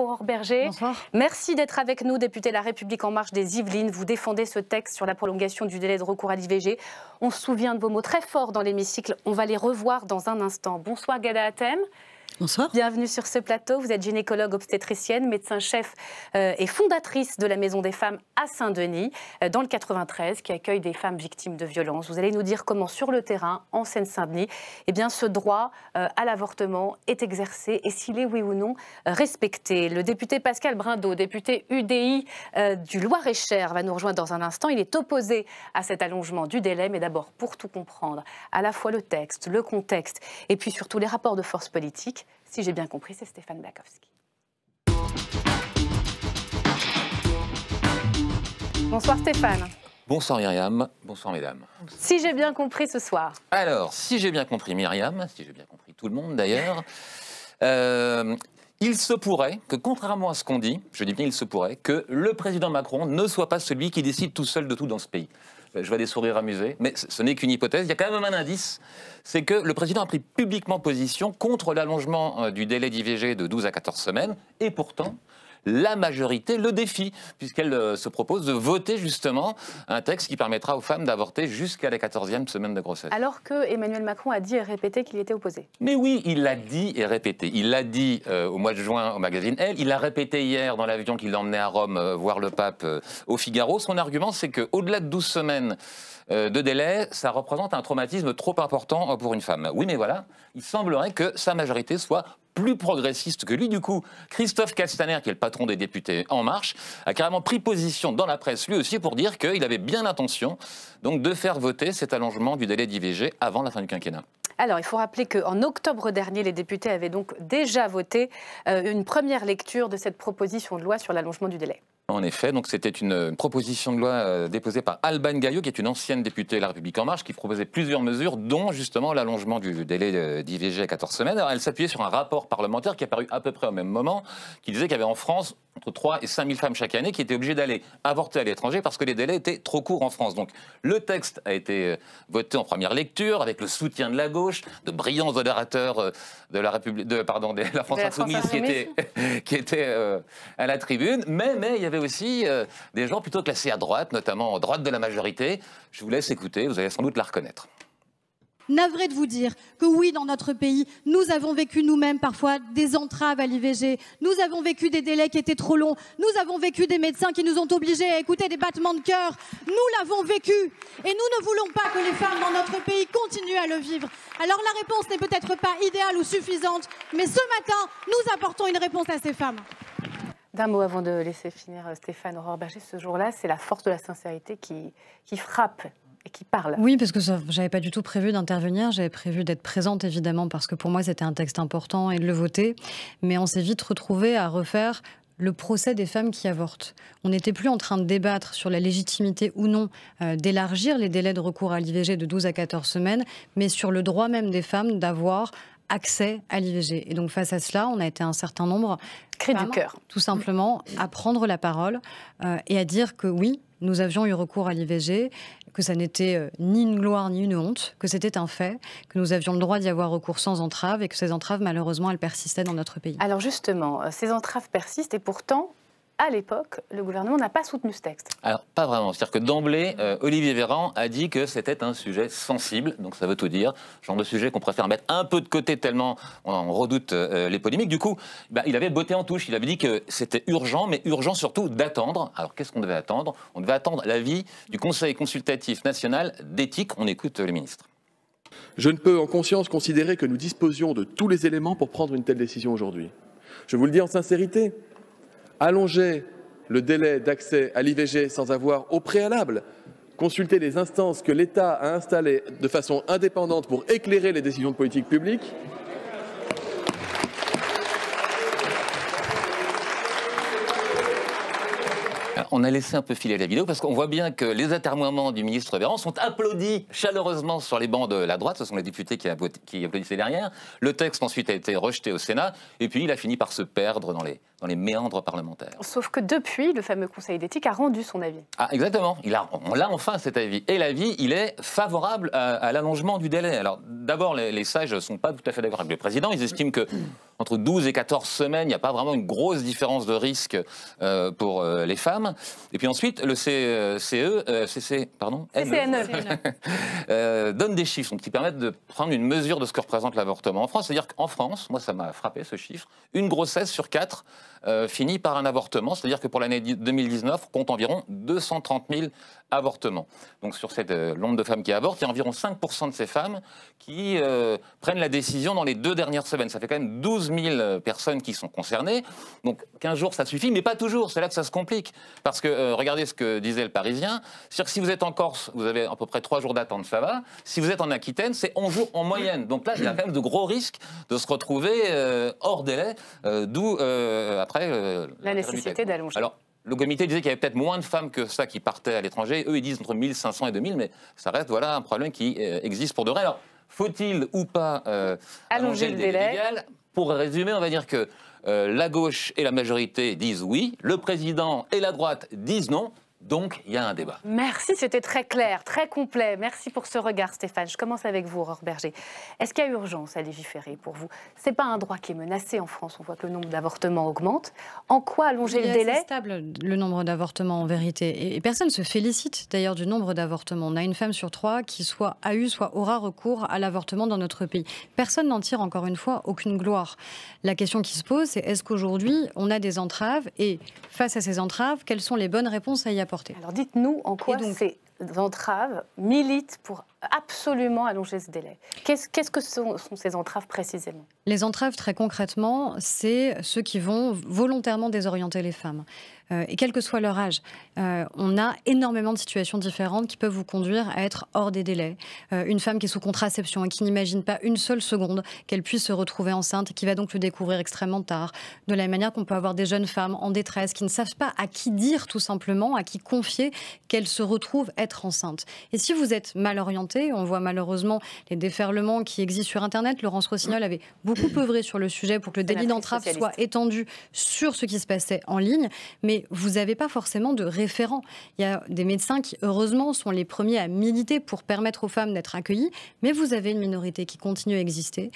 Aurore Berger. Bonsoir. Merci d'être avec nous, député La République En Marche des Yvelines. Vous défendez ce texte sur la prolongation du délai de recours à l'IVG. On se souvient de vos mots très forts dans l'hémicycle. On va les revoir dans un instant. Bonsoir Ghada Hatem. Bonsoir. Bienvenue sur ce plateau. Vous êtes gynécologue obstétricienne, médecin-chef et fondatrice de la Maison des Femmes à Saint-Denis, dans le 93, qui accueille des femmes victimes de violences. Vous allez nous dire comment, sur le terrain, en Seine-Saint-Denis, eh bien, ce droit à l'avortement est exercé et s'il est, oui ou non, respecté. Le député Pascal Brindot, député UDI du Loir-et-Cher, va nous rejoindre dans un instant. Il est opposé à cet allongement du délai, mais d'abord, pour tout comprendre, à la fois le texte, le contexte et puis surtout les rapports de force politique. Si j'ai bien compris, c'est Stéphane Blakowski. Bonsoir Stéphane. Bonsoir Myriam, bonsoir mesdames. Si j'ai bien compris ce soir. Alors, si j'ai bien compris Myriam, si j'ai bien compris tout le monde d'ailleurs, il se pourrait que, contrairement à ce qu'on dit, je dis bien il se pourrait, que le président Macron ne soit pas celui qui décide tout seul de tout dans ce pays. Je vois des sourires amusés, mais ce n'est qu'une hypothèse. Il y a quand même un indice, c'est que le président a pris publiquement position contre l'allongement du délai d'IVG de 12 à 14 semaines, et pourtant, la majorité le défie, puisqu'elle se propose de voter justement un texte qui permettra aux femmes d'avorter jusqu'à la 14e semaine de grossesse. Alors que Emmanuel Macron a dit et répété qu'il était opposé. Mais oui, il l'a dit et répété. Il l'a dit au mois de juin au magazine Elle, il l'a répété hier dans l'avion qui l'emmenait à Rome voir le pape au Figaro. Son argument, c'est qu'au-delà de 12 semaines de délai, ça représente un traumatisme trop important pour une femme. Oui, mais voilà, il semblerait que sa majorité soit plus progressiste que lui. Du coup, Christophe Castaner, qui est le patron des députés En Marche, a carrément pris position dans la presse, lui aussi, pour dire qu'il avait bien l'intention donc, de faire voter cet allongement du délai d'IVG avant la fin du quinquennat. Alors, il faut rappeler qu'en octobre dernier, les députés avaient donc déjà voté une première lecture de cette proposition de loi sur l'allongement du délai. En effet, donc c'était une proposition de loi déposée par Alban Gaillot, qui est une ancienne députée de La République En Marche, qui proposait plusieurs mesures, dont justement l'allongement du délai d'IVG à 14 semaines. Alors, elle s'appuyait sur un rapport parlementaire qui est apparu à peu près au même moment, qui disait qu'il y avait en France entre 3 et 5 000 femmes chaque année qui étaient obligées d'aller avorter à l'étranger parce que les délais étaient trop courts en France. Donc le texte a été voté en première lecture avec le soutien de la gauche, de brillants orateurs de la République, de la France Insoumise qui étaient à la tribune, mais il y avait aussi des gens plutôt classés à droite, notamment à droite de la majorité. Je vous laisse écouter, vous allez sans doute la reconnaître. Navré de vous dire que oui, dans notre pays, nous avons vécu nous-mêmes parfois des entraves à l'IVG. Nous avons vécu des délais qui étaient trop longs. Nous avons vécu des médecins qui nous ont obligés à écouter des battements de cœur. Nous l'avons vécu. Et nous ne voulons pas que les femmes dans notre pays continuent à le vivre. Alors la réponse n'est peut-être pas idéale ou suffisante, mais ce matin, nous apportons une réponse à ces femmes. D'un mot avant de laisser finir Stéphane Aurore Berger, ce jour-là, c'est la force de la sincérité qui frappe et qui parle. Oui, parce que j'avais pas du tout prévu d'intervenir, j'avais prévu d'être présente évidemment, parce que pour moi c'était un texte important et de le voter, mais on s'est vite retrouvé à refaire le procès des femmes qui avortent. On n'était plus en train de débattre sur la légitimité ou non d'élargir les délais de recours à l'IVG de 12 à 14 semaines, mais sur le droit même des femmes d'avoir accès à l'IVG. Et donc face à cela, on a été un certain nombre, cri du cœur, tout simplement, à prendre la parole et à dire que oui, nous avions eu recours à l'IVG, que ça n'était ni une gloire ni une honte, que c'était un fait, que nous avions le droit d'y avoir recours sans entrave et que ces entraves, malheureusement, elles persistaient dans notre pays. Alors justement, ces entraves persistent et pourtant, à l'époque, le gouvernement n'a pas soutenu ce texte. Alors, pas vraiment. C'est-à-dire que d'emblée, Olivier Véran a dit que c'était un sujet sensible, donc ça veut tout dire, genre de sujet qu'on préfère mettre un peu de côté tellement on redoute les polémiques. Du coup, il avait botté en touche, il avait dit que c'était urgent, mais urgent surtout d'attendre. Alors, qu'est-ce qu'on devait attendre? On devait attendre l'avis du Conseil consultatif national d'éthique. On écoute le ministre. Je ne peux en conscience considérer que nous disposions de tous les éléments pour prendre une telle décision aujourd'hui. Je vous le dis en sincérité. Allonger le délai d'accès à l'IVG sans avoir au préalable consulté les instances que l'État a installées de façon indépendante pour éclairer les décisions de politique publique. On a laissé un peu filer la vidéo parce qu'on voit bien que les atermoiements du ministre Véran sont applaudis chaleureusement sur les bancs de la droite. Ce sont les députés qui applaudissaient derrière. Le texte ensuite a été rejeté au Sénat et puis il a fini par se perdre dans les méandres parlementaires. Sauf que depuis, le fameux Conseil d'éthique a rendu son avis. Ah, exactement. On l'a enfin cet avis. Et l'avis, il est favorable à l'allongement du délai. Alors d'abord, les sages ne sont pas tout à fait d'accord avec le président. Ils estiment que entre 12 et 14 semaines, il n'y a pas vraiment une grosse différence de risque pour les femmes. Et puis ensuite, le CCNE donne des chiffres qui permettent de prendre une mesure de ce que représente l'avortement en France. C'est-à-dire qu'en France, moi ça m'a frappé ce chiffre, une grossesse sur 4 finit par un avortement. C'est-à-dire que pour l'année 2019, on compte environ 230 000 avortements. Donc sur cette nombre de femmes qui avortent, il y a environ 5% de ces femmes qui prennent la décision dans les 2 dernières semaines. Ça fait quand même 12 000 personnes qui sont concernées. Donc 15 jours, ça suffit, mais pas toujours. C'est là que ça se complique. Parce que regardez ce que disait le Parisien. C'est-à-dire que si vous êtes en Corse, vous avez à peu près 3 jours d'attente, ça va. Si vous êtes en Aquitaine, c'est 11 jours en moyenne. Donc là, il y a quand même de gros risques de se retrouver hors délai, d'où après la nécessité d'allonger. Alors, le comité disait qu'il y avait peut-être moins de femmes que ça qui partaient à l'étranger. Eux, ils disent entre 1500 et 2000, mais ça reste un problème qui existe pour de vrai. Alors, faut-il ou pas allonger le délai légal? Pour résumer, on va dire que la gauche et la majorité disent oui, le président et la droite disent non. Donc, il y a un débat. Merci, c'était très clair, très complet. Merci pour ce regard, Stéphane. Je commence avec vous, Aurore Berger. Est-ce qu'il y a urgence à légiférer pour vous? Ce n'est pas un droit qui est menacé en France. On voit que le nombre d'avortements augmente. En quoi allonger le délai? C'est stable, le nombre d'avortements, en vérité. Et personne ne se félicite, d'ailleurs, du nombre d'avortements. On a une femme sur 3 qui soit a eu, soit aura recours à l'avortement dans notre pays. Personne n'en tire, encore une fois, aucune gloire. La question qui se pose, c'est est-ce qu'aujourd'hui, on a des entraves? Et face à ces entraves, quelles sont les bonnes réponses à y apporter? Alors dites-nous en quoi ces entraves militent pour absolument allonger ce délai. Qu'est-ce que sont ces entraves précisément? Les entraves, très concrètement, c'est ceux qui vont volontairement désorienter les femmes. Et quel que soit leur âge, on a énormément de situations différentes qui peuvent vous conduire à être hors des délais. Une femme qui est sous contraception et qui n'imagine pas une seule seconde qu'elle puisse se retrouver enceinte et qui va donc le découvrir extrêmement tard. De la même manière qu'on peut avoir des jeunes femmes en détresse qui ne savent pas à qui dire tout simplement, à qui confier qu'elles se retrouvent être enceintes. Et si vous êtes mal orienté, on voit malheureusement les déferlements qui existent sur Internet. Laurence Rossignol avait beaucoup œuvré sur le sujet pour que le délit d'entrave soit étendu sur ce qui se passait en ligne. Mais vous n'avez pas forcément de référent. Il y a des médecins qui, heureusement, sont les premiers à militer pour permettre aux femmes d'être accueillies, mais vous avez une minorité qui continue à exister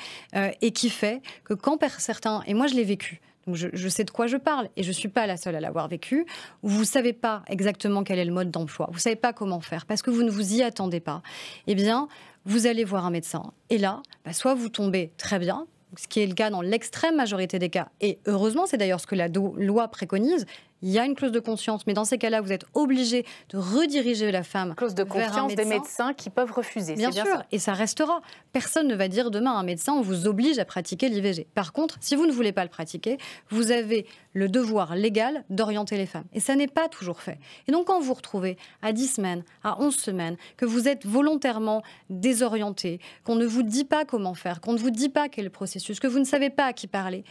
et qui fait que quand certains, et moi je l'ai vécu, donc je sais de quoi je parle et je ne suis pas la seule à l'avoir vécu, où vous ne savez pas exactement quel est le mode d'emploi, vous ne savez pas comment faire parce que vous ne vous y attendez pas, eh bien, vous allez voir un médecin et là, soit vous tombez très bien, ce qui est le cas dans l'extrême majorité des cas, et heureusement, c'est d'ailleurs ce que la loi préconise. Il y a une clause de conscience, mais dans ces cas-là, vous êtes obligé de rediriger la femme clause de confiance des médecins qui peuvent refuser. Bien sûr, ça. Et ça restera. Personne ne va dire demain à un médecin, on vous oblige à pratiquer l'IVG. Par contre, si vous ne voulez pas le pratiquer, vous avez le devoir légal d'orienter les femmes. Et ça n'est pas toujours fait. Et donc, quand vous vous retrouvez à 10 semaines, à 11 semaines, que vous êtes volontairement désorienté, qu'on ne vous dit pas comment faire, qu'on ne vous dit pas quel est le processus, que vous ne savez pas à qui parler,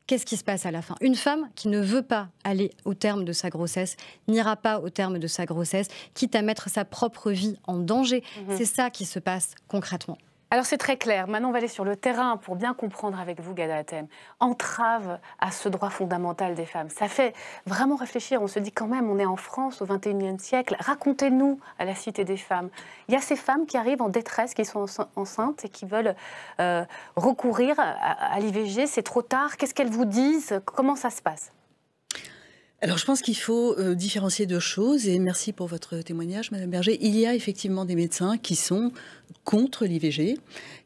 qu'est-ce qui se passe à la fin? Une femme qui ne veut pas aller au terme de sa grossesse n'ira pas au terme de sa grossesse, quitte à mettre sa propre vie en danger. C'est ça qui se passe concrètement. Alors c'est très clair. Maintenant, on va aller sur le terrain pour bien comprendre avec vous, Ghada Hatem. Entrave à ce droit fondamental des femmes. Ça fait vraiment réfléchir. On se dit quand même, on est en France au XXIe siècle. Racontez-nous à la Cité des femmes. Il y a ces femmes qui arrivent en détresse, qui sont enceintes et qui veulent recourir à l'IVG. C'est trop tard. Qu'est-ce qu'elles vous disent? Comment ça se passe? Alors, je pense qu'il faut différencier deux choses, et merci pour votre témoignage, Madame Berger. Il y a effectivement des médecins qui sont contre l'IVG,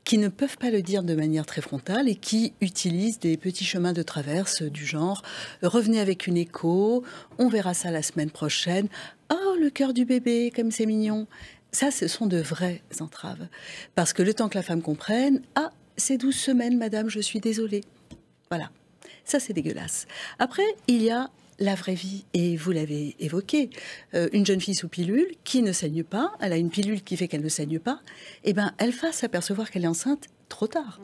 qui ne peuvent pas le dire de manière très frontale et qui utilisent des petits chemins de traverse du genre « revenez avec une écho, on verra ça la semaine prochaine, oh, le cœur du bébé, comme c'est mignon ». Ça, ce sont de vraies entraves. Parce que le temps que la femme comprenne « ah, c'est 12 semaines, madame, je suis désolée ». Voilà, ça c'est dégueulasse. Après, il y a la vraie vie, et vous l'avez évoqué, une jeune fille sous pilule qui ne saigne pas, elle a une pilule qui fait qu'elle ne saigne pas, et ben elle va s'apercevoir qu'elle est enceinte trop tard.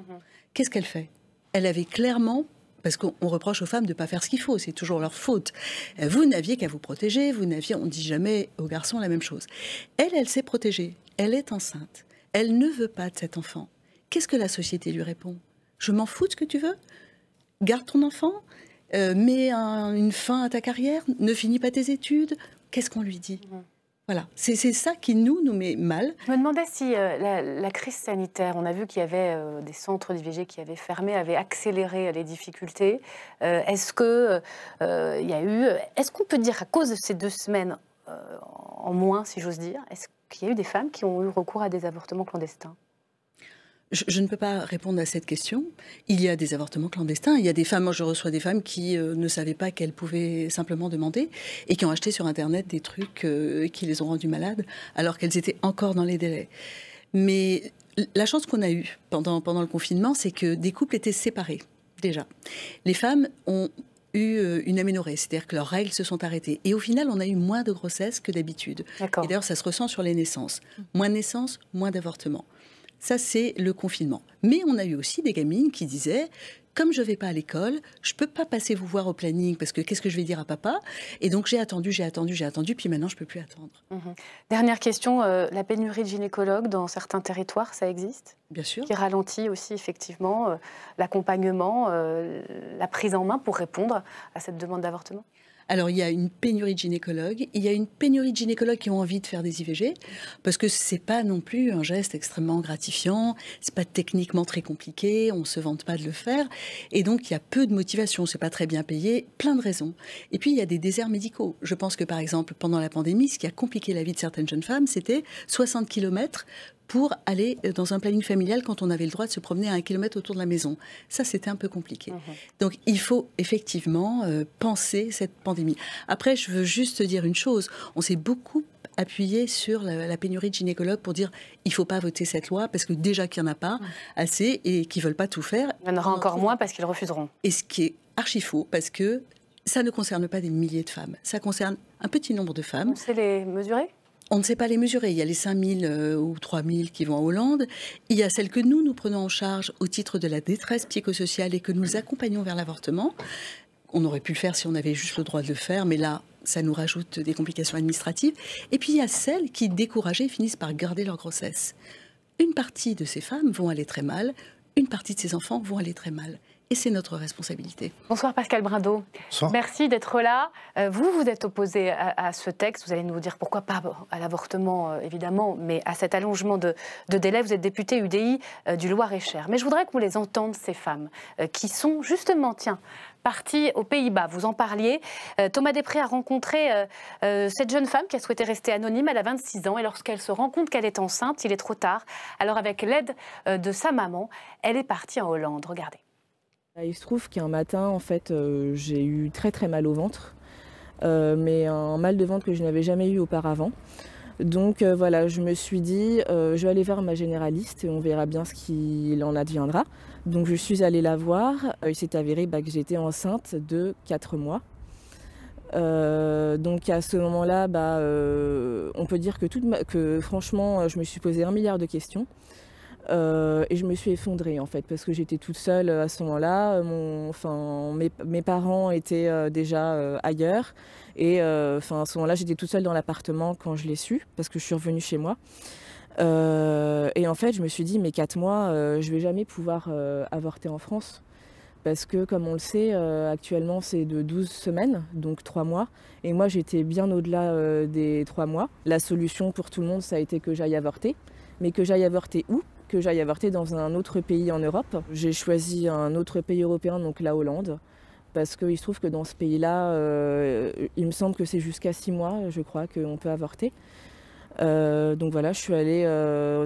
Qu'est-ce qu'elle fait? Elle avait clairement, parce qu'on reproche aux femmes de ne pas faire ce qu'il faut, c'est toujours leur faute. Vous n'aviez qu'à vous protéger, on ne dit jamais aux garçons la même chose. Elle s'est protégée, elle est enceinte, elle ne veut pas de cet enfant. Qu'est-ce que la société lui répond? Je m'en fous de ce que tu veux, garde ton enfant, mets une fin à ta carrière, ne finis pas tes études. Qu'est-ce qu'on lui dit? Voilà, c'est ça qui nous met mal. Je me demandais si la crise sanitaire, on a vu qu'il y avait des centres d'IVG qui avaient fermé, avaient accéléré les difficultés. Est-ce qu'on peut dire, à cause de ces 2 semaines en moins, si j'ose dire, est-ce qu'il y a eu des femmes qui ont eu recours à des avortements clandestins ? Je ne peux pas répondre à cette question. Il y a des avortements clandestins. Il y a des femmes, moi je reçois des femmes qui ne savaient pas qu'elles pouvaient simplement demander et qui ont acheté sur Internet des trucs qui les ont rendues malades alors qu'elles étaient encore dans les délais. Mais la chance qu'on a eue pendant le confinement, c'est que des couples étaient séparés, déjà. Les femmes ont eu une aménorrhée, c'est-à-dire que leurs règles se sont arrêtées. Et au final, on a eu moins de grossesses que d'habitude. Et d'ailleurs, ça se ressent sur les naissances. Moins de naissances, moins d'avortements. Ça, c'est le confinement. Mais on a eu aussi des gamines qui disaient, comme je ne vais pas à l'école, je ne peux pas passer vous voir au planning parce que qu'est-ce que je vais dire à papa ? Et donc j'ai attendu, puis maintenant je ne peux plus attendre. Dernière question, la pénurie de gynécologues dans certains territoires, ça existe ? Bien sûr. Qui ralentit aussi effectivement l'accompagnement, la prise en main pour répondre à cette demande d'avortement ? Alors, il y a une pénurie de gynécologues. Il y a une pénurie de gynécologues qui ont envie de faire des IVG, parce que c'est pas non plus un geste extrêmement gratifiant, c'est pas techniquement très compliqué, on se vante pas de le faire, et donc il y a peu de motivation, c'est pas très bien payé, plein de raisons. Et puis, il y a des déserts médicaux. Je pense que, par exemple, pendant la pandémie, ce qui a compliqué la vie de certaines jeunes femmes, c'était 60 km pour aller dans un planning familial quand on avait le droit de se promener à 1 kilomètre autour de la maison. Ça, c'était un peu compliqué. Donc, il faut effectivement penser cette pandémie. Après, je veux juste dire une chose. On s'est beaucoup appuyé sur la pénurie de gynécologues pour dire il ne faut pas voter cette loi parce que déjà qu'il n'y en a pas assez et qu'ils ne veulent pas tout faire. Il y en aura encore moins parce qu'ils refuseront. Et ce qui est archi faux, parce que ça ne concerne pas des milliers de femmes. Ça concerne un petit nombre de femmes. On sait les mesurer ? On ne sait pas les mesurer. Il y a les 5000 ou 3000 qui vont en Hollande. Il y a celles que nous prenons en charge au titre de la détresse psychosociale et que nous accompagnons vers l'avortement. On aurait pu le faire si on avait juste le droit de le faire, mais là, ça nous rajoute des complications administratives. Et puis, il y a celles qui, découragées, finissent par garder leur grossesse. Une partie de ces femmes vont aller très mal, une partie de ces enfants vont aller très mal. Et c'est notre responsabilité. Bonsoir Pascal Brindeau. Bonsoir. Merci d'être là. Vous êtes opposé à ce texte. Vous allez nous dire pourquoi pas à l'avortement, évidemment, mais à cet allongement de délai. Vous êtes député UDI du Loir-et-Cher. Mais je voudrais que vous les entendiez, ces femmes, qui sont justement, parties aux Pays-Bas. Vous en parliez. Thomas Després a rencontré cette jeune femme qui a souhaité rester anonyme. Elle a 26 ans et lorsqu'elle se rend compte qu'elle est enceinte, il est trop tard. Alors avec l'aide de sa maman, elle est partie en Hollande. Regardez. Il se trouve qu'un matin, en fait, j'ai eu très très mal au ventre, mais un mal de ventre que je n'avais jamais eu auparavant. Donc voilà, je me suis dit, je vais aller voir ma généraliste et on verra bien ce qu'il en adviendra. Donc je suis allée la voir, il s'est avéré que j'étais enceinte de 4 mois. Donc à ce moment-là, on peut dire que franchement, je me suis posé 1 milliard de questions. Et je me suis effondrée en fait parce que j'étais toute seule à ce moment-là. Mes parents étaient déjà ailleurs et à ce moment-là j'étais toute seule dans l'appartement quand je l'ai su parce que je suis revenue chez moi. Et en fait je me suis dit mais 4 mois je vais jamais pouvoir avorter en France parce que comme on le sait actuellement c'est de 12 semaines donc 3 mois et moi j'étais bien au-delà des 3 mois. La solution pour tout le monde ça a été que j'aille avorter, mais que j'aille avorter où ? Que j'aille avorter dans un autre pays en Europe. J'ai choisi un autre pays européen, donc la Hollande, parce qu'il se trouve que dans ce pays-là, il me semble que c'est jusqu'à 6 mois, je crois, qu'on peut avorter. Donc voilà, je suis allée,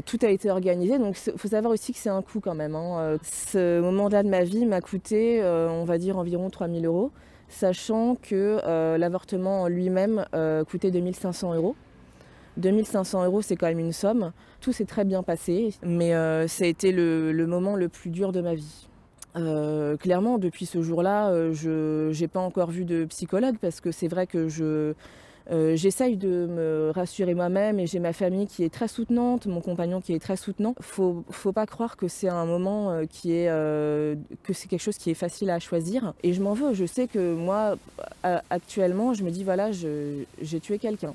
tout a été organisé, donc il faut savoir aussi que c'est un coût quand même. Ce moment-là de ma vie m'a coûté, on va dire, environ 3 000 €, sachant que l'avortement en lui-même coûtait 2 500 €. 2 500 €, c'est quand même une somme. Tout s'est très bien passé, mais ça a été le moment le plus dur de ma vie. Clairement, depuis ce jour-là, je n'ai pas encore vu de psychologue parce que c'est vrai que j'essaye de me rassurer moi-même et j'ai ma famille qui est très soutenante, mon compagnon qui est très soutenant. Faut pas croire que c'est un moment que c'est quelque chose qui est facile à choisir. Et je m'en veux. Je sais que moi, actuellement, je me dis voilà, j'ai tué quelqu'un.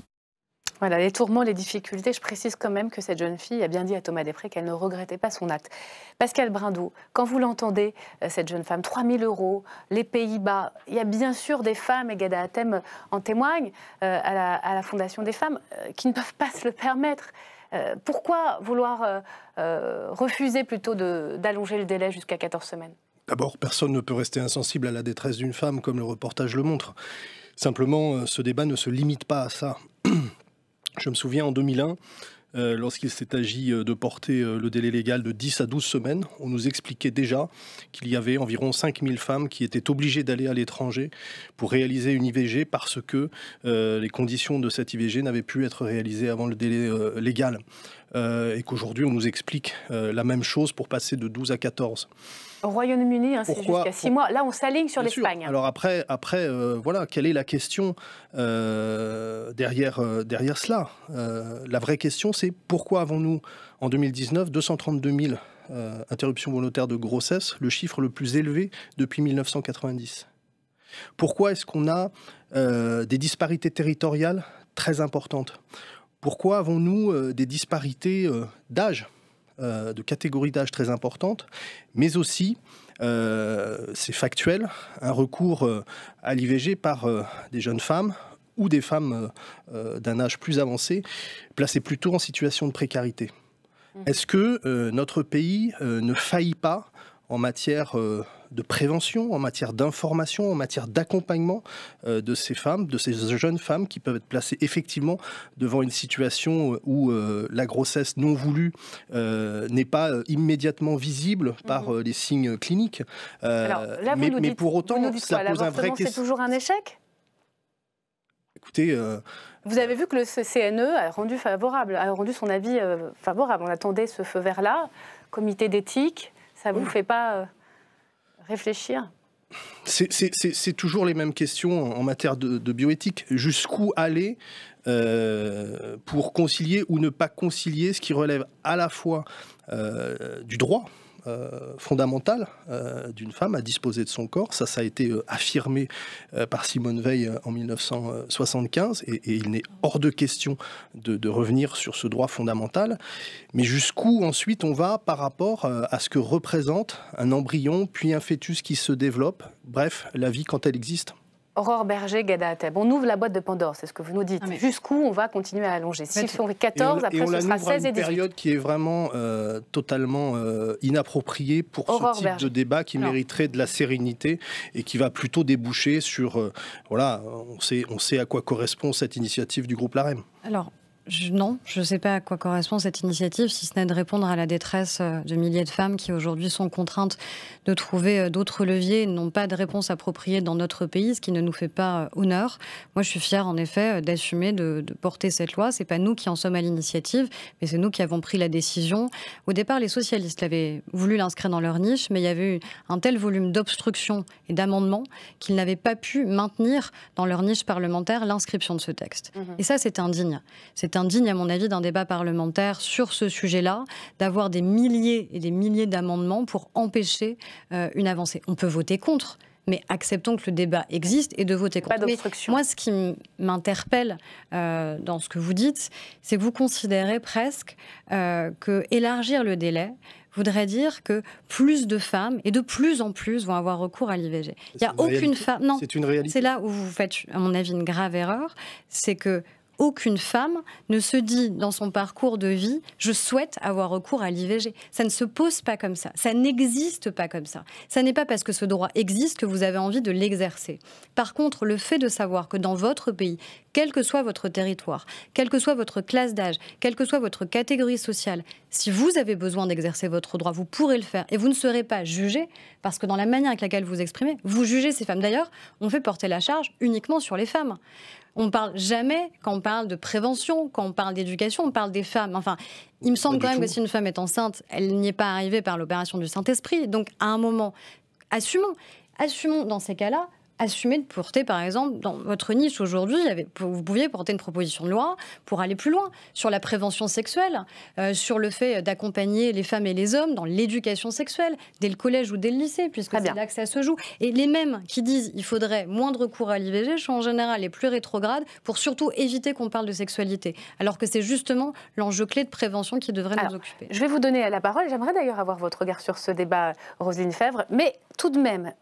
Voilà, les tourments, les difficultés. Je précise quand même que cette jeune fille a bien dit à Thomas Després qu'elle ne regrettait pas son acte. Pascal Brindou, quand vous l'entendez, cette jeune femme, 3 000 €, les Pays-Bas, il y a bien sûr des femmes, et Ghada Hatem en témoigne, à la Fondation des femmes, qui ne peuvent pas se le permettre. Pourquoi vouloir refuser plutôt d'allonger le délai jusqu'à 14 semaines? D'abord, personne ne peut rester insensible à la détresse d'une femme, comme le reportage le montre. Simplement, ce débat ne se limite pas à ça. Je me souviens en 2001, lorsqu'il s'est agi de porter le délai légal de 10 à 12 semaines, on nous expliquait déjà qu'il y avait environ 5000 femmes qui étaient obligées d'aller à l'étranger pour réaliser une IVG parce que les conditions de cette IVG n'avaient pu être réalisées avant le délai légal. Et qu'aujourd'hui, on nous explique la même chose pour passer de 12 à 14. Au Royaume-Uni, hein, c'est jusqu'à 6 mois. Là, on s'aligne sur l'Espagne. Alors après, voilà, quelle est la question derrière cela? La vraie question, c'est pourquoi avons-nous, en 2019, 232 000 interruptions volontaires de grossesse, le chiffre le plus élevé depuis 1990? Pourquoi est-ce qu'on a des disparités territoriales très importantes? Pourquoi avons-nous des disparités d'âge, de catégories d'âge très importantes, mais aussi, c'est factuel, un recours à l'IVG par des jeunes femmes ou des femmes d'un âge plus avancé, placées plutôt en situation de précarité? Est-ce que notre pays ne faillit pas en matière de prévention, en matière d'information, en matière d'accompagnement de ces femmes, de ces jeunes femmes qui peuvent être placées effectivement devant une situation où la grossesse non voulue n'est pas immédiatement visible par les signes cliniques. Alors, là, mais pour autant, ça pose un vrai question. C'est toujours un échec? Écoutez... Vous avez vu que le CNE a rendu son avis favorable. On attendait ce feu vert-là. Comité d'éthique, ça ne vous fait pas réfléchir? C'est toujours les mêmes questions en matière de bioéthique. Jusqu'où aller pour concilier ou ne pas concilier ce qui relève à la fois du droit fondamentale d'une femme à disposer de son corps. Ça a été affirmé par Simone Veil en 1975 et il n'est hors de question de revenir sur ce droit fondamental. Mais jusqu'où ensuite on va par rapport à ce que représente un embryon puis un fœtus qui se développe, bref, la vie quand elle existe. Aurore Berger, Ghada Hatem, on ouvre la boîte de Pandore, c'est ce que vous nous dites. Jusqu'où on va continuer à allonger? S'ils sont 14, après ce sera 16 et 18. Une période qui est vraiment totalement inappropriée pour ce type de débat qui mériterait de la sérénité et qui va plutôt déboucher sur... voilà, on sait à quoi correspond cette initiative du groupe LAREM. Alors, non, je ne sais pas à quoi correspond cette initiative, si ce n'est de répondre à la détresse de milliers de femmes qui aujourd'hui sont contraintes de trouver d'autres leviers et n'ont pas de réponse appropriée dans notre pays, ce qui ne nous fait pas honneur. Moi, je suis fière, en effet, d'assumer de porter cette loi. Ce n'est pas nous qui en sommes à l'initiative, mais c'est nous qui avons pris la décision. Au départ, les socialistes avaient voulu l'inscrire dans leur niche, mais il y avait eu un tel volume d'obstructions et d'amendements qu'ils n'avaient pas pu maintenir dans leur niche parlementaire l'inscription de ce texte. Et ça, c'est indigne. C'est indigne, à mon avis, d'un débat parlementaire sur ce sujet-là, d'avoir des milliers et des milliers d'amendements pour empêcher une avancée. On peut voter contre, mais acceptons que le débat existe et de voter contre. Pas d'obstruction. Moi, ce qui m'interpelle dans ce que vous dites, c'est que vous considérez presque que élargir le délai voudrait dire que plus de femmes, et de plus en plus, vont avoir recours à l'IVG. Il n'y a aucune femme... Non, c'est une réalité. C'est là où vous faites, à mon avis, une grave erreur, c'est que aucune femme ne se dit dans son parcours de vie « je souhaite avoir recours à l'IVG ». Ça ne se pose pas comme ça, ça n'existe pas comme ça. Ça n'est pas parce que ce droit existe que vous avez envie de l'exercer. Par contre, le fait de savoir que dans votre pays, quel que soit votre territoire, quelle que soit votre classe d'âge, quelle que soit votre catégorie sociale, si vous avez besoin d'exercer votre droit, vous pourrez le faire et vous ne serez pas jugé parce que dans la manière avec laquelle vous exprimez, vous jugez ces femmes. D'ailleurs, on fait porter la charge uniquement sur les femmes. On ne parle jamais, quand on parle de prévention, quand on parle d'éducation, on parle des femmes. Enfin, il me semble quand même que si une femme est enceinte, elle n'y est pas arrivée par l'opération du Saint-Esprit. Donc, à un moment, assumons dans ces cas-là, assumez de porter, par exemple, dans votre niche aujourd'hui, vous pouviez porter une proposition de loi pour aller plus loin sur la prévention sexuelle, sur le fait d'accompagner les femmes et les hommes dans l'éducation sexuelle, dès le collège ou dès le lycée, puisque c'est là que ça se joue. Et les mêmes qui disent qu'il faudrait moins de recours à l'IVG sont en général les plus rétrogrades pour surtout éviter qu'on parle de sexualité, alors que c'est justement l'enjeu clé de prévention qui devrait nous occuper. Je vais vous donner la parole. J'aimerais d'ailleurs avoir votre regard sur ce débat, Roselyne Febvre. Mais tout de même,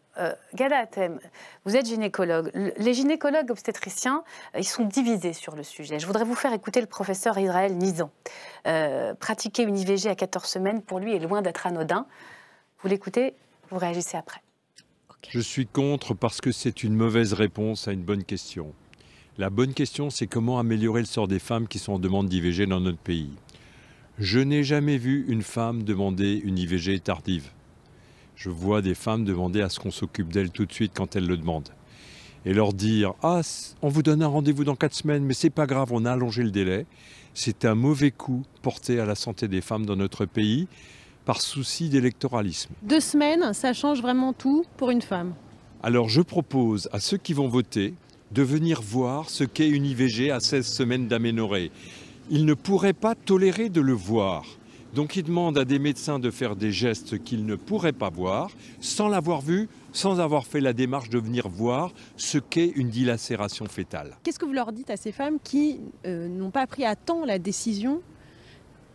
Ghada Hatem, vous êtes gynécologue. Les gynécologues obstétriciens, ils sont divisés sur le sujet. Je voudrais vous faire écouter le professeur Israël Nizan. Pratiquer une IVG à 14 semaines, pour lui, est loin d'être anodin. Vous l'écoutez, vous réagissez après. Okay. Je suis contre parce que c'est une mauvaise réponse à une bonne question. La bonne question, c'est comment améliorer le sort des femmes qui sont en demande d'IVG dans notre pays. Je n'ai jamais vu une femme demander une IVG tardive. Je vois des femmes demander à ce qu'on s'occupe d'elles tout de suite quand elles le demandent. Et leur dire « Ah, on vous donne un rendez-vous dans 4 semaines, mais c'est pas grave, on a allongé le délai », c'est un mauvais coup porté à la santé des femmes dans notre pays par souci d'électoralisme. 2 semaines, ça change vraiment tout pour une femme. Alors je propose à ceux qui vont voter de venir voir ce qu'est une IVG à 16 semaines d'aménorrhée. Ils ne pourraient pas tolérer de le voir. Donc ils demandent à des médecins de faire des gestes qu'ils ne pourraient pas voir, sans l'avoir vu, sans avoir fait la démarche de venir voir ce qu'est une dilacération fœtale. Qu'est-ce que vous leur dites à ces femmes qui n'ont pas pris à temps la décision ?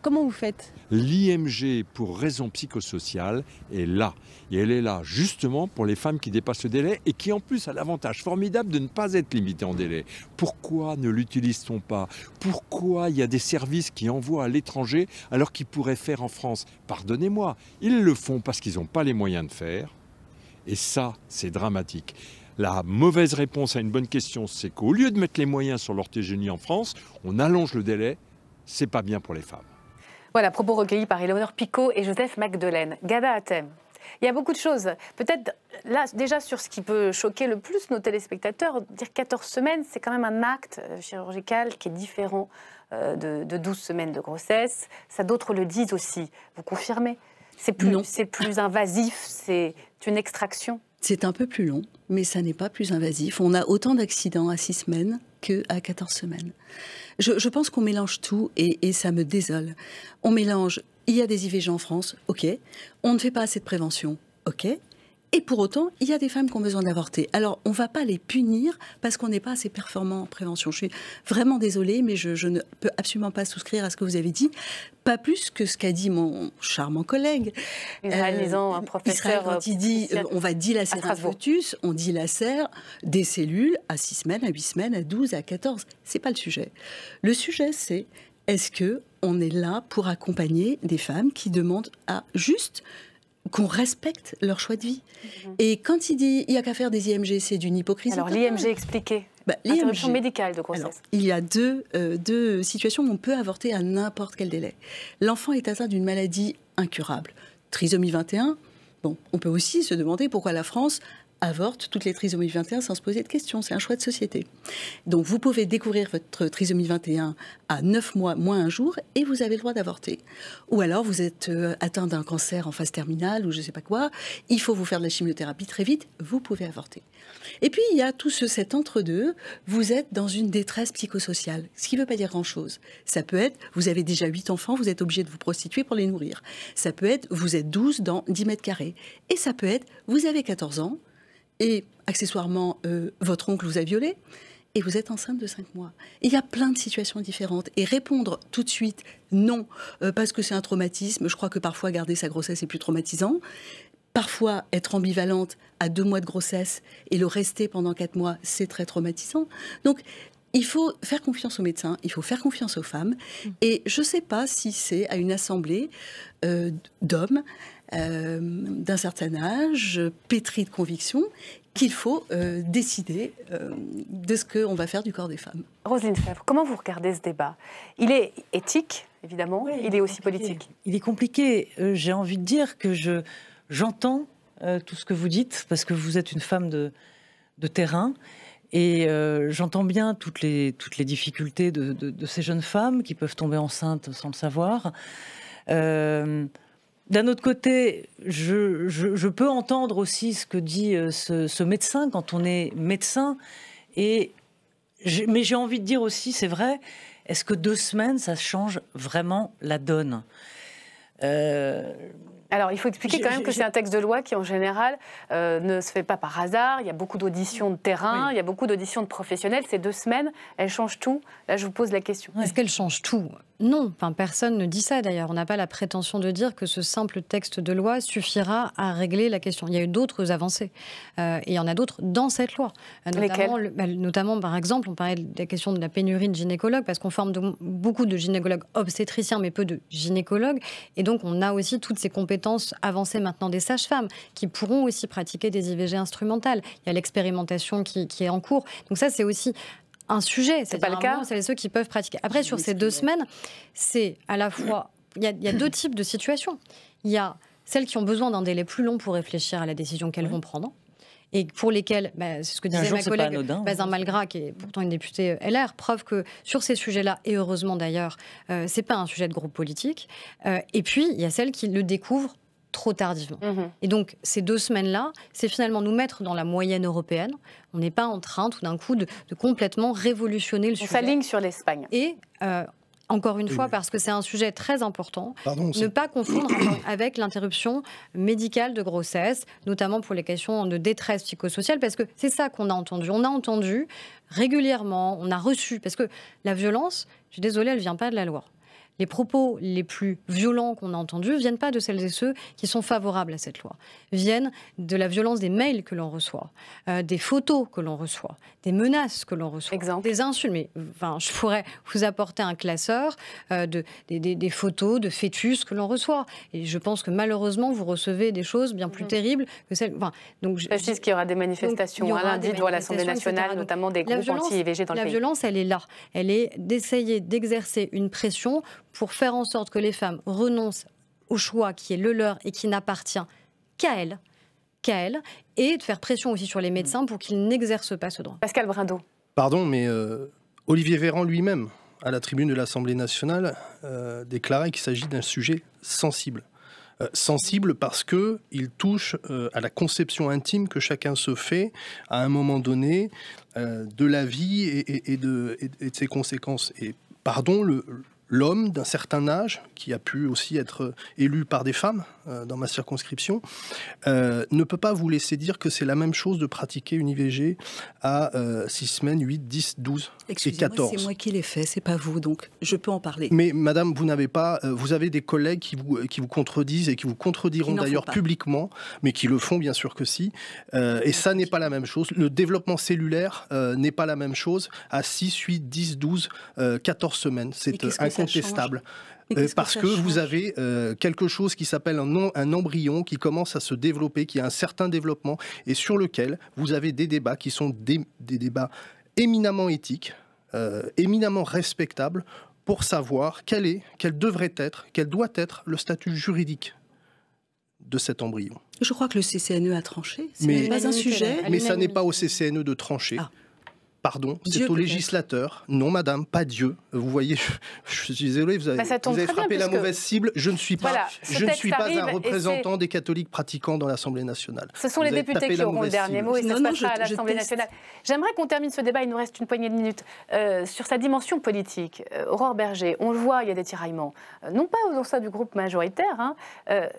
Comment vous faites ? L'IMG, pour raison psychosociale, est là. Et elle est là justement pour les femmes qui dépassent le délai et qui en plus a l'avantage formidable de ne pas être limitées en délai. Pourquoi ne l'utilise-t-on pas ? Pourquoi il y a des services qui envoient à l'étranger alors qu'ils pourraient faire en France ? Pardonnez-moi, ils le font parce qu'ils n'ont pas les moyens de faire. Et ça, c'est dramatique. La mauvaise réponse à une bonne question, c'est qu'au lieu de mettre les moyens sur l'orthogénie en France, on allonge le délai. C'est pas bien pour les femmes. Voilà, propos recueillis par Éléonore Picot et Joseph Magdelaine. Ghada Hatem, il y a beaucoup de choses. Peut-être, là, déjà sur ce qui peut choquer le plus nos téléspectateurs, dire 14 semaines, c'est quand même un acte chirurgical qui est différent de 12 semaines de grossesse. Ça, d'autres le disent aussi. Vous confirmez ? C'est plus invasif, c'est une extraction. C'est un peu plus long, mais ça n'est pas plus invasif. On a autant d'accidents à 6 semaines qu'à 14 semaines. Je pense qu'on mélange tout et ça me désole. On mélange, il y a des IVG en France, ok. On ne fait pas assez de prévention, ok. Et pour autant, il y a des femmes qui ont besoin d'avorter. Alors, on ne va pas les punir parce qu'on n'est pas assez performant en prévention. Je suis vraiment désolée, mais je ne peux absolument pas souscrire à ce que vous avez dit. Pas plus que ce qu'a dit mon charmant collègue. Israël Nizan, un professeur. Quand il dit on va dilacérer un fœtus, on dilacère des cellules à 6 semaines, à 8 semaines, à 12, à 14. Ce n'est pas le sujet. Le sujet, c'est est-ce qu'on est là pour accompagner des femmes qui demandent à juste qu'on respecte leur choix de vie. Et quand il dit il n'y a qu'à faire des IMG, c'est d'une hypocrisie. Alors l'IMG expliqué. Interruption médicale de grossesse. Alors, il y a deux situations où on peut avorter à n'importe quel délai. L'enfant est atteint d'une maladie incurable. Trisomie 21, bon, on peut aussi se demander pourquoi la France avorte toutes les trisomies 21 sans se poser de questions. C'est un choix de société. Donc vous pouvez découvrir votre trisomie 21 à 9 mois moins un jour et vous avez le droit d'avorter. Ou alors vous êtes atteint d'un cancer en phase terminale ou je ne sais pas quoi, il faut vous faire de la chimiothérapie très vite, vous pouvez avorter. Et puis il y a tout cet entre-deux, vous êtes dans une détresse psychosociale, ce qui ne veut pas dire grand-chose. Ça peut être, vous avez déjà 8 enfants, vous êtes obligé de vous prostituer pour les nourrir. Ça peut être, vous êtes 12 dans 10 mètres carrés. Et ça peut être, vous avez 14 ans, et accessoirement, votre oncle vous a violé, et vous êtes enceinte de 5 mois. Il y a plein de situations différentes. Et répondre tout de suite, non, parce que c'est un traumatisme, je crois que parfois garder sa grossesse est plus traumatisant. Parfois, être ambivalente à 2 mois de grossesse et le rester pendant 4 mois, c'est très traumatisant. Donc, il faut faire confiance aux médecins, il faut faire confiance aux femmes. Et je ne sais pas si c'est à une assemblée d'hommes d'un certain âge, pétris de conviction, qu'il faut décider de ce qu'on va faire du corps des femmes. Roselyne Febvre, comment vous regardez ce débat ? Il est éthique, évidemment, il est aussi politique. Il est compliqué. J'ai envie de dire que j'entends tout ce que vous dites, parce que vous êtes une femme de terrain. Et j'entends bien toutes les difficultés de ces jeunes femmes qui peuvent tomber enceintes sans le savoir. D'un autre côté, je peux entendre aussi ce que dit ce médecin quand on est médecin. Mais j'ai envie de dire aussi, c'est vrai, est-ce que 2 semaines, ça change vraiment la donne ? Alors, il faut expliquer quand même que c'est un texte de loi qui, en général, ne se fait pas par hasard. Il y a beaucoup d'auditions de terrain, il y a beaucoup d'auditions de professionnels. Ces 2 semaines, elles changent tout. Là, je vous pose la question. Est-ce qu'elles changent tout ? Non, enfin, personne ne dit ça d'ailleurs. On n'a pas la prétention de dire que ce simple texte de loi suffira à régler la question. Il y a eu d'autres avancées. Et il y en a d'autres dans cette loi. Notamment, par exemple, on parlait de la question de la pénurie de gynécologues, parce qu'on forme beaucoup de gynécologues obstétriciens, mais peu de gynécologues. Et donc, on a aussi toutes ces compétences avancées maintenant des sages-femmes, qui pourront aussi pratiquer des IVG instrumentales. Il y a l'expérimentation qui est en cours. Donc ça, c'est aussi un sujet. C'est pas le cas. C'est ceux qui peuvent pratiquer. Après, sur ces 2 semaines, c'est à la fois... Il y a 2 types de situations. Il y a celles qui ont besoin d'un délai plus long pour réfléchir à la décision qu'elles vont prendre, et pour lesquelles, c'est ce que disait ma collègue Bazin Malgras, qui est pourtant une députée LR, preuve que sur ces sujets-là, et heureusement d'ailleurs, c'est pas un sujet de groupe politique. Et puis, il y a celles qui le découvrent trop tardivement. Et donc, ces 2 semaines-là, c'est finalement nous mettre dans la moyenne européenne. On n'est pas en train, tout d'un coup, de complètement révolutionner le sujet. On s'aligne sur l'Espagne. Et, encore une fois, parce que c'est un sujet très important, ne pas confondre avec l'interruption médicale de grossesse, notamment pour les questions de détresse psychosociale, parce que c'est ça qu'on a entendu. On a entendu régulièrement, on a reçu, parce que la violence, je suis désolée, elle ne vient pas de la loi. Les propos les plus violents qu'on a entendus ne viennent pas de celles et ceux qui sont favorables à cette loi. Viennent de la violence des mails que l'on reçoit, des photos que l'on reçoit, des menaces que l'on reçoit, des insultes. Mais je pourrais vous apporter un classeur des photos de fœtus que l'on reçoit. Et je pense que malheureusement, vous recevez des choses bien plus terribles que celles... Je précise qu'il y aura des manifestations lundi devant l'Assemblée nationale, notamment des groupes anti-IVG dans le pays. La violence, elle est là. Elle est d'essayer d'exercer une pression pour faire en sorte que les femmes renoncent au choix qui est le leur et qui n'appartient qu'à elles, et de faire pression aussi sur les médecins pour qu'ils n'exercent pas ce droit. Pascal Brindot. Pardon, mais Olivier Véran lui-même, à la tribune de l'Assemblée nationale, déclarait qu'il s'agit d'un sujet sensible. Sensible parce qu'il touche à la conception intime que chacun se fait à un moment donné de la vie et de ses conséquences. Et pardon, l'homme d'un certain âge, qui a pu aussi être élu par des femmes dans ma circonscription, ne peut pas vous laisser dire que c'est la même chose de pratiquer une IVG à 6 semaines, 8, 10, 12 et 14. C'est moi qui l'ai fait, c'est pas vous, donc je peux en parler. Mais madame, vous avez des collègues qui vous contredisent et qui vous contrediront d'ailleurs publiquement, mais qui le font bien sûr que si. Et ça n'est pas la même chose. Le développement cellulaire n'est pas la même chose à 6, 8, 10, 12, 14 semaines. C'est incontestable. Parce que vous avez quelque chose qui s'appelle un embryon qui commence à se développer, qui a un certain développement, et sur lequel vous avez des débats qui sont des débats éminemment éthiques, éminemment respectables, pour savoir quel doit être le statut juridique de cet embryon. Je crois que le CCNE a tranché. Ce n'est pas un sujet. Mais ça n'est pas au CCNE de trancher. Pardon, c'est au législateur. Non, madame, pas Dieu. Vous voyez, je suis désolé, vous avez frappé la mauvaise cible. Je ne suis pas, un représentant des catholiques pratiquants dans l'Assemblée nationale. Ce sont les députés qui auront le dernier mot et ça se passera à l'Assemblée nationale. J'aimerais qu'on termine ce débat, il nous reste une poignée de minutes, sur sa dimension politique. Aurore Bergé, on le voit, il y a des tiraillements, non pas au sein du groupe majoritaire,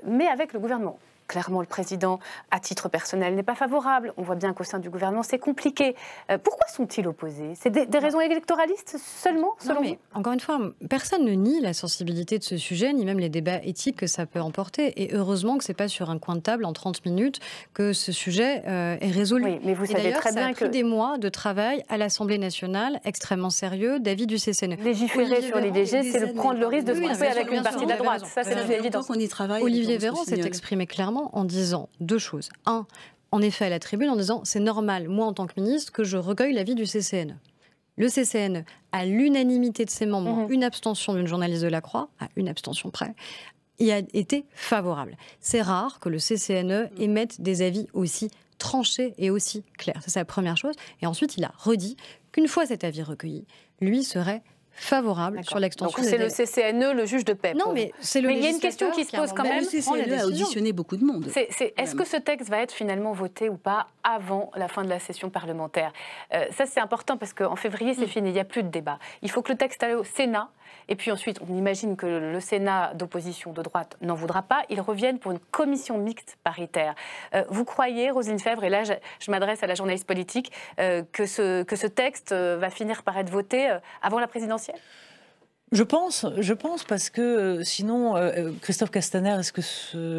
mais avec le gouvernement. Clairement, le président, à titre personnel, n'est pas favorable. On voit bien qu'au sein du gouvernement, c'est compliqué. Pourquoi sont-ils opposés? C'est des raisons électoralistes seulement, selon vous? Encore une fois, personne ne nie la sensibilité de ce sujet, ni même les débats éthiques que ça peut emporter. Et heureusement que ce n'est pas sur un coin de table, en 30 minutes, que ce sujet est résolu. Oui, mais vous savez très bien que... ça a pris des mois de travail à l'Assemblée nationale, extrêmement sérieux, d'avis du CCNE. Légiférer sur l'IVG, c'est prendre le risque de se retrouver avec une partie de la droite. Ça, c'est évident. Olivier Véran s'est exprimé clairement en disant 2 choses. 1, en effet, à la tribune, en disant c'est normal, moi en tant que ministre, que je recueille l'avis du CCNE. Le CCNE, à l'unanimité de ses membres, une abstention d'une journaliste de La Croix, à une abstention près, y a été favorable. C'est rare que le CCNE émette des avis aussi tranchés et aussi clairs. Ça, c'est la première chose. Et ensuite, il a redit qu'une fois cet avis recueilli, lui serait favorable sur l'extension des délais. C'est le CCNE, le juge de paix. Non, mais c'est le il y a une question qui se pose quand même. Le CCNE a auditionné beaucoup de monde. Est-ce que ce texte va être finalement voté ou pas avant la fin de la session parlementaire? Ça, c'est important parce qu'en février, c'est fini, il n'y a plus de débat. Il faut que le texte aille au Sénat. Et puis ensuite, on imagine que le Sénat d'opposition de droite n'en voudra pas. Ils reviennent pour une commission mixte paritaire. Vous croyez, Roselyne Febvre, et là je m'adresse à la journaliste politique, que ce texte va finir par être voté avant la présidentielle? Je pense parce que sinon, Christophe Castaner, est-ce que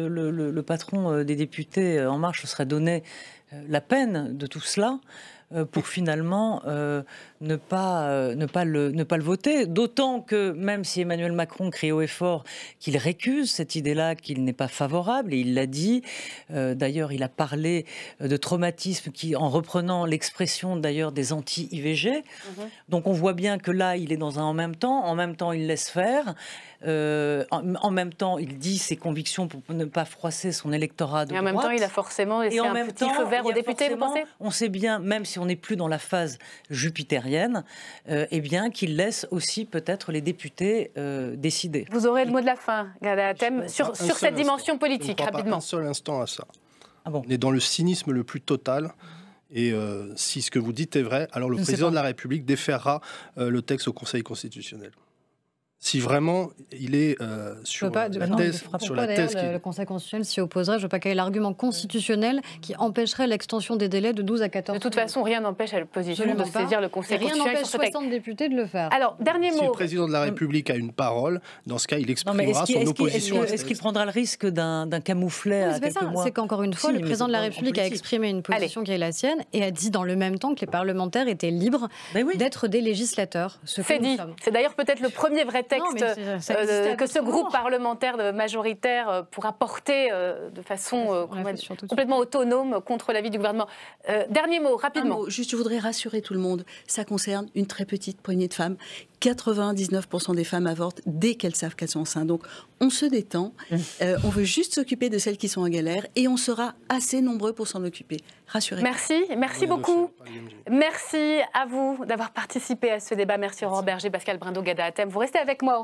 le patron des députés En Marche se serait donné la peine de tout cela pour finalement ne pas le voter. D'autant que même si Emmanuel Macron crie haut et fort qu'il récuse cette idée-là, qu'il n'est pas favorable, et il l'a dit, d'ailleurs il a parlé de traumatisme en reprenant l'expression d'ailleurs des anti-IVG. Donc on voit bien que là il est dans un en même temps il laisse faire. En même temps, il dit ses convictions pour ne pas froisser son électorat de droite. Et en même temps, il a forcément laissé un petit feu vert aux députés, vous pensez? On sait bien, même si on n'est plus dans la phase jupitérienne, eh bien qu'il laisse aussi peut-être les députés décider. Vous aurez le mot de la fin, Ghada Hatem, sur cette dimension politique, rapidement. Pas un seul instant à ça. Ah bon? On est dans le cynisme le plus total. Et si ce que vous dites est vrai, alors le président de la République déférera le texte au Conseil constitutionnel. Si vraiment il est sur la thèse, le Conseil constitutionnel s'y opposerait. Je ne veux pas qu'il y ait l'argument constitutionnel qui empêcherait l'extension des délais de 12 à 14 De toute façon, rien n'empêche à l'opposition de saisir le Conseil constitutionnel. Rien n'empêche 60 députés de le faire. Alors, dernier mot. Si le président de la République a une parole, dans ce cas, il exprimera son opposition. Est-ce qu'il prendra le risque d'un camouflet à quelques mois? C'est qu'encore une fois, le président de la République a exprimé une position qui est la sienne et a dit dans le même temps que les parlementaires étaient libres d'être des législateurs. C'est dit. C'est d'ailleurs peut-être le premier vrai texte que ce groupe parlementaire majoritaire pourra porter de façon complètement autonome contre l'avis du gouvernement. Dernier mot, rapidement. Juste, je voudrais rassurer tout le monde. Ça concerne une très petite poignée de femmes. 99% des femmes avortent dès qu'elles savent qu'elles sont enceintes. Donc, on se détend. On veut juste s'occuper de celles qui sont en galère et on sera assez nombreux pour s'en occuper. Rassurez-vous. Merci beaucoup. Merci à vous d'avoir participé à ce débat. Merci Aurore Berger, Pascal Brindeau, Ghada Hatem. Vous restez avec moi.